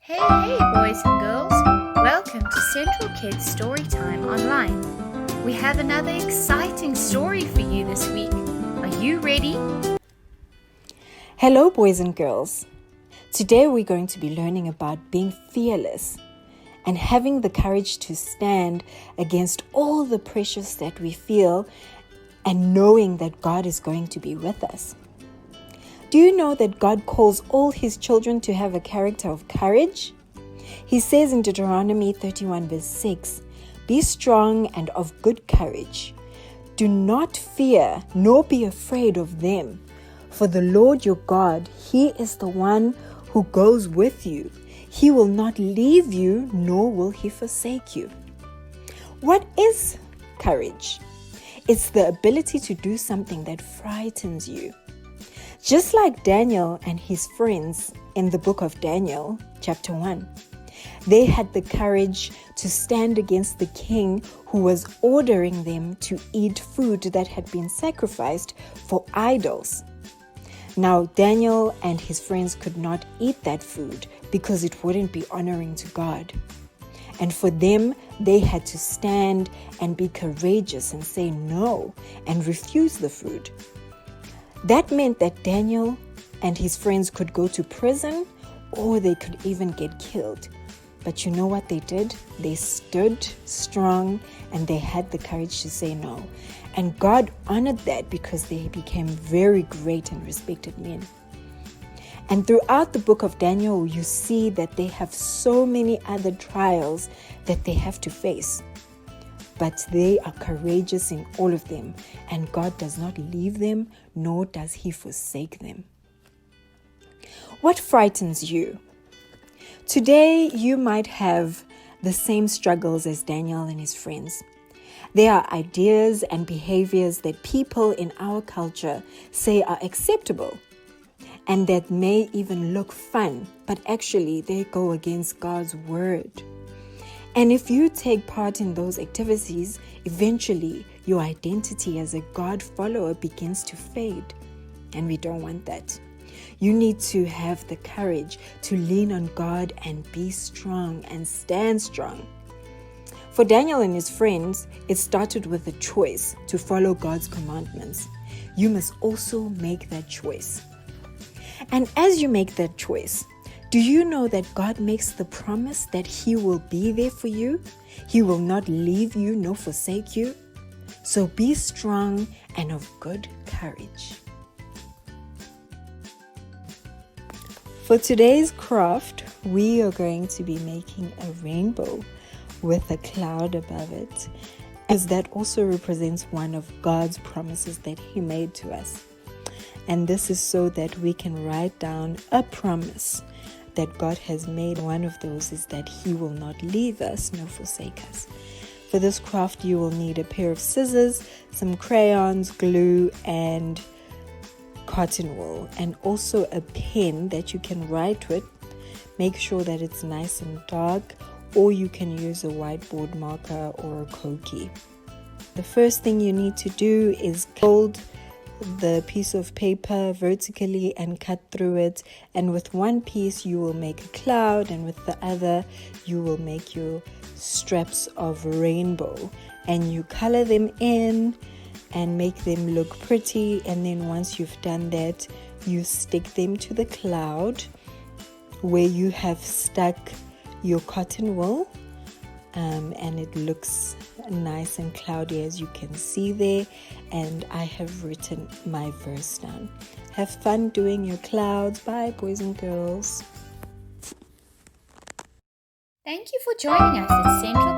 Hey, boys and girls! Welcome to Central Kids Storytime Online. We have another exciting story for you this week. Are you ready? Hello, boys and girls. Today we're going to be learning about being fearless and having the courage to stand against all the pressures that we feel and knowing that God is going to be with us. Do you know that God calls all His children to have a character of courage? He says in Deuteronomy 31 verse 6, "Be strong and of good courage. Do not fear nor be afraid of them. For the Lord your God, He is the one who goes with you. He will not leave you, nor will He forsake you." What is courage? It's the ability to do something that frightens you. Just like Daniel and his friends in the book of Daniel, chapter 1, they had the courage to stand against the king who was ordering them to eat food that had been sacrificed for idols. Now, Daniel and his friends could not eat that food because it wouldn't be honoring to God. And for them, they had to stand and be courageous and say no and refuse the food. That meant that Daniel and his friends could go to prison or they could even get killed. But you know what they did? They stood strong and they had the courage to say no. And God honored that because they became very great and respected men. And throughout the book of Daniel, you see that they have so many other trials that they have to face. But they are courageous in all of them, and God does not leave them, nor does He forsake them. What frightens you? Today, you might have the same struggles as Daniel and his friends. There are ideas and behaviors that people in our culture say are acceptable and that may even look fun, but actually they go against God's word. And if you take part in those activities, eventually your identity as a God follower begins to fade. And we don't want that. You need to have the courage to lean on God and be strong and stand strong. For Daniel and his friends, it started with a choice to follow God's commandments. You must also make that choice. And as you make that choice, do you know that God makes the promise that He will be there for you? He will not leave you nor forsake you. So be strong and of good courage. For today's craft, we are going to be making a rainbow with a cloud above it, as that also represents one of God's promises that He made to us. And this is so that we can write down a promise that God has made. One of those is that He will not leave us nor forsake us. For this craft, you will need a pair of scissors, some crayons, glue, and cotton wool, and also a pen that you can write with. Make sure that it's nice and dark, or you can use a whiteboard marker or a Koki. The first thing you need to do is fold the piece of paper vertically and cut through it, and with one piece you will make a cloud, and with the other you will make your straps of rainbow, and you color them in and make them look pretty. And then once you've done that, you stick them to the cloud where you have stuck your cotton wool, and it looks nice and cloudy, as you can see there. And I have written my verse down. Have fun doing your clouds. Bye, boys and girls. Thank you for joining us at Central